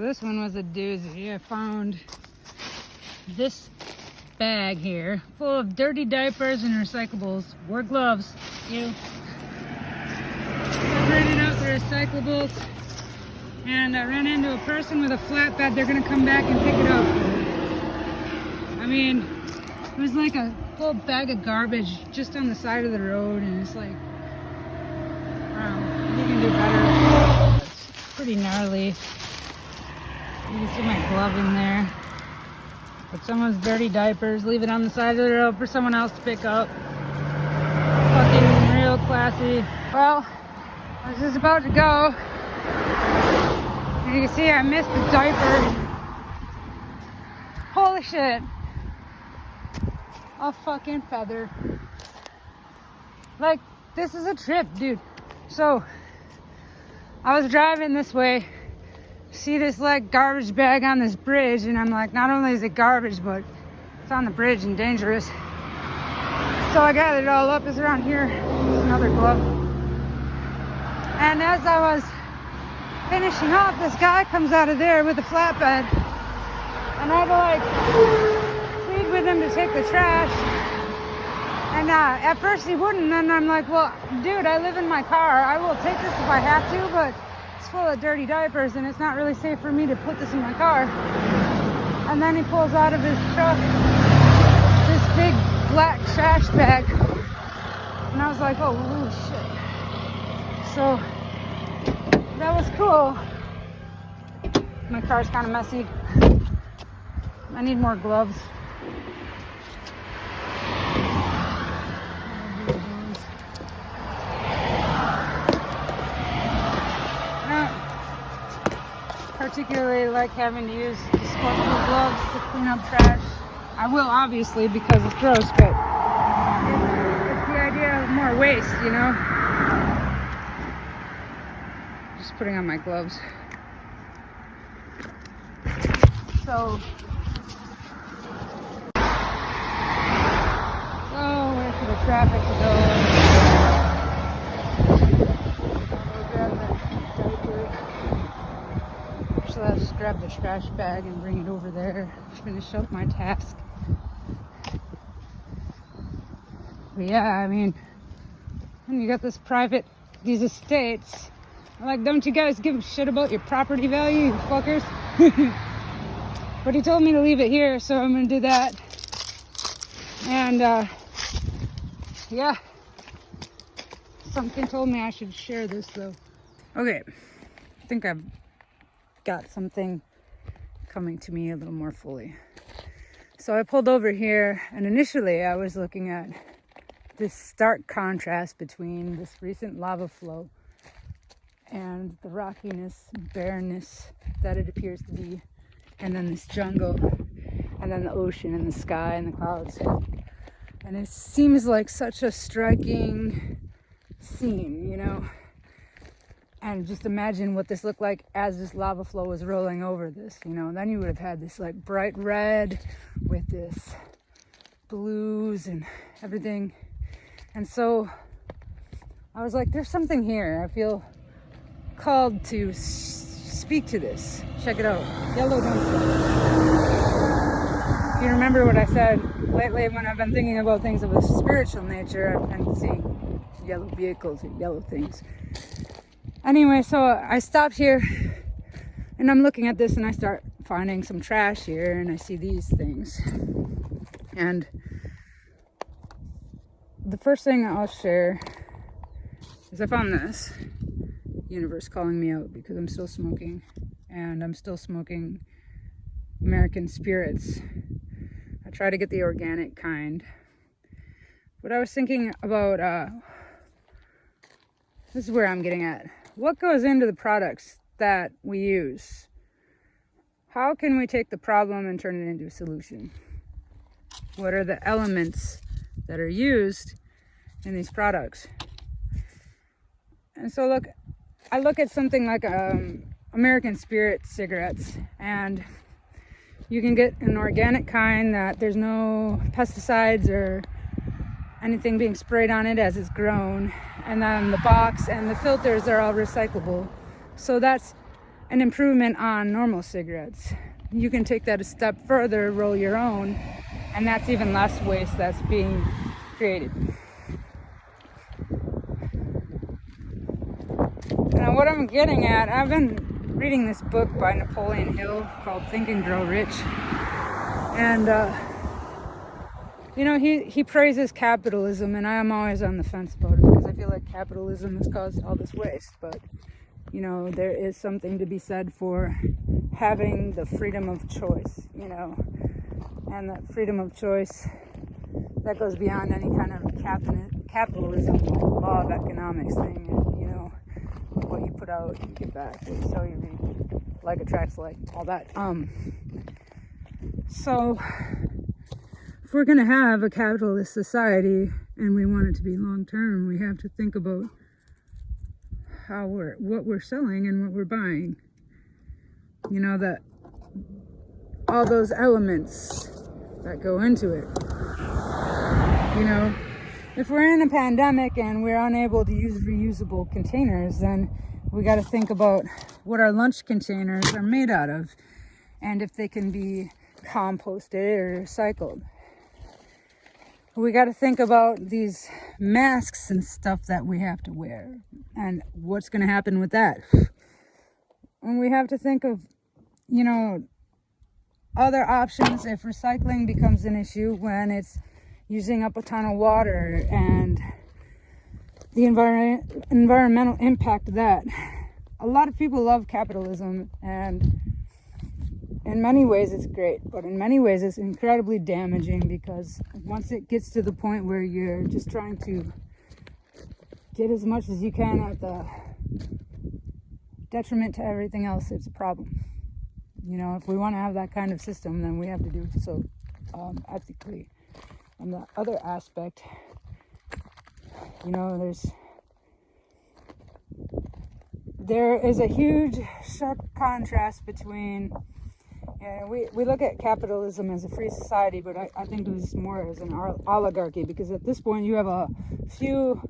This one was a doozy. I found this bag here full of dirty diapers and recyclables. Wear gloves, you. Separated out the recyclables, and I ran into a person with a flatbed. They're gonna come back and pick it up. I mean, it was like a full bag of garbage just on the side of the road, and it's like, wow, you can do better. It's pretty gnarly. You can see my glove in there. But someone's dirty diapers, leave it on the side of the road for someone else to pick up. Fucking real classy. Well, I was just about to go. And you can see I missed the diaper. Holy shit. A fucking feather. Like, this is a trip, dude. So, I was driving this way. See this like garbage bag on this bridge, and I'm like, not only is it garbage, but it's on the bridge and dangerous. So I gathered it all up. It's around here. There's another glove. And as I was finishing off, this guy comes out of there with a flatbed, and I had to like plead with him to take the trash. And at first he wouldn't, and I'm like, well, dude, I live in my car. I will take this if I have to, but it's full of dirty diapers and it's not really safe for me to put this in my car. And then he pulls out of his truck this big black trash bag, and I was like, oh shit. So that was cool. My car's kind of messy. I need more gloves. Particularly like having to use disposable gloves to clean up trash. I will, obviously, because it's gross, but it's the idea of more waste, you know? Just putting on my gloves. So, wait for the traffic to go. So I'll just grab the trash bag and bring it over there, finish up my task. But yeah, I mean, when you got these estates, I'm like, don't you guys give a shit about your property value, you fuckers? But he told me to leave it here, so I'm gonna do that. And yeah, something told me I should share this though. Okay, I think I've got something coming to me a little more fully. So I pulled over here, and initially I was looking at this stark contrast between this recent lava flow and the rockiness and barrenness that it appears to be, and then this jungle, and then the ocean and the sky and the clouds. And it seems like such a striking scene, you know? And just imagine what this looked like as this lava flow was rolling over this, you know. And then you would have had this like bright red with this blues and everything. And so I was like, there's something here. I feel called to speak to this. Check it out. Yellow dumpster. If you remember what I said lately when I've been thinking about things of a spiritual nature, I've been seeing yellow vehicles or yellow things. Anyway, so I stopped here and I'm looking at this, and I start finding some trash here, and I see these things. And the first thing I'll share is I found this. Universe calling me out because I'm still smoking, and I'm still smoking American spirits. I try to get the organic kind. But I was thinking about, this is where I'm getting at. What goes into the products that we use? How can we take the problem and turn it into a solution? What are the elements that are used in these products? And so look, I look at something like American Spirit cigarettes, and you can get an organic kind that there's no pesticides or anything being sprayed on it as it's grown, and then the box and the filters are all recyclable. So that's an improvement on normal cigarettes. You can take that a step further, roll your own, and that's even less waste that's being created. Now, what I'm getting at, I've been reading this book by Napoleon Hill called Think and Grow Rich. And, he praises capitalism, and I'm always on the fence about it because I feel like capitalism has caused all this waste. But, there is something to be said for having the freedom of choice, and that freedom of choice that goes beyond any kind of capitalism, law of economics thing. And, what you put out, you get back. What you sow, you reap. Like attracts like, all that. So, if we're going to have a capitalist society and we want it to be long term, we have to think about what we're selling and what we're buying. That all those elements that go into it. If we're in a pandemic and we're unable to use reusable containers, then we got to think about what our lunch containers are made out of and if they can be composted or recycled. We got to think about these masks and stuff that we have to wear and what's going to happen with that. And we have to think of, other options if recycling becomes an issue when it's using up a ton of water and the environmental impact of that. A lot of people love capitalism, and in many ways it's great, but in many ways it's incredibly damaging because once it gets to the point where you're just trying to get as much as you can at the detriment to everything else, it's a problem. If we want to have that kind of system, then we have to do so ethically. And the other aspect, there is a huge sharp contrast between, we look at capitalism as a free society, but I think it was more as an oligarchy, because at this point you have a few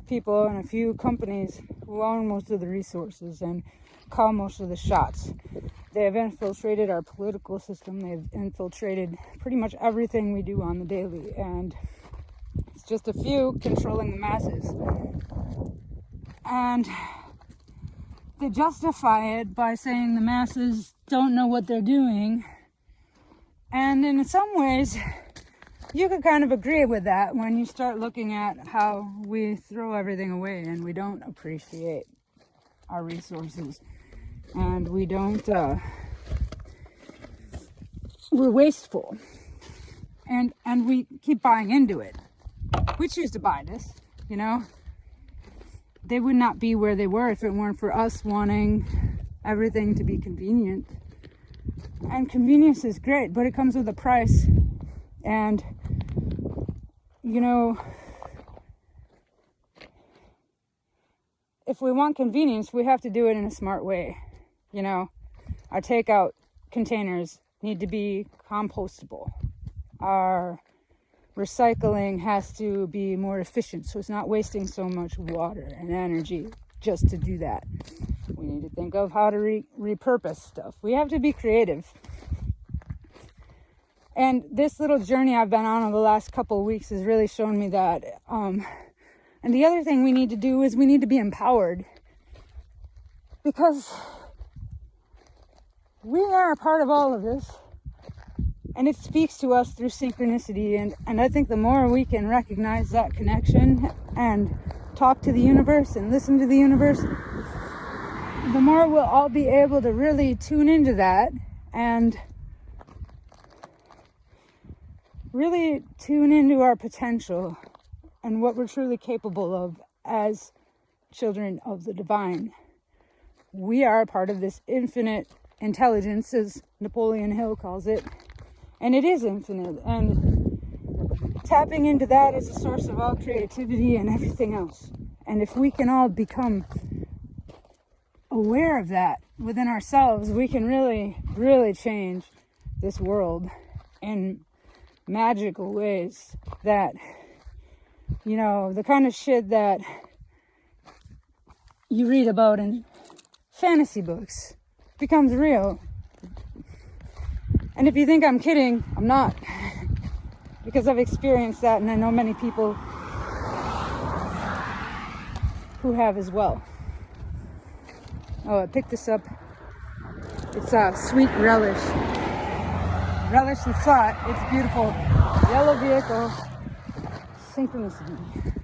people and a few companies who own most of the resources and call most of the shots. They have infiltrated our political system. They've infiltrated pretty much everything we do on the daily, and it's just a few controlling the masses. And they justify it by saying the masses don't know what they're doing. And in some ways, you could kind of agree with that when you start looking at how we throw everything away and we don't appreciate our resources. And we don't, we're wasteful. And we keep buying into it. We choose to buy this, They would not be where they were if it weren't for us wanting everything to be convenient. And convenience is great, but it comes with a price. And, if we want convenience, we have to do it in a smart way. Our takeout containers need to be compostable. Our recycling has to be more efficient, so it's not wasting so much water and energy just to do that. We need to think of how to repurpose stuff. We have to be creative. And this little journey I've been on over the last couple of weeks has really shown me that. And the other thing we need to do is we need to be empowered, because we are a part of all of this. And it speaks to us through synchronicity. And I think the more we can recognize that connection and talk to the universe and listen to the universe, the more we'll all be able to really tune into that and really tune into our potential and what we're truly capable of as children of the divine. We are a part of this infinite intelligence, as Napoleon Hill calls it. And it is infinite, and tapping into that is a source of all creativity and everything else. And if we can all become aware of that within ourselves, we can really, really change this world in magical ways that, the kind of shit that you read about in fantasy books becomes real. And if you think I'm kidding, I'm not. Because I've experienced that, and I know many people who have as well. Oh, I picked this up. It's a sweet relish. Relish the thought. It's beautiful. Yellow vehicle. Synchronicity.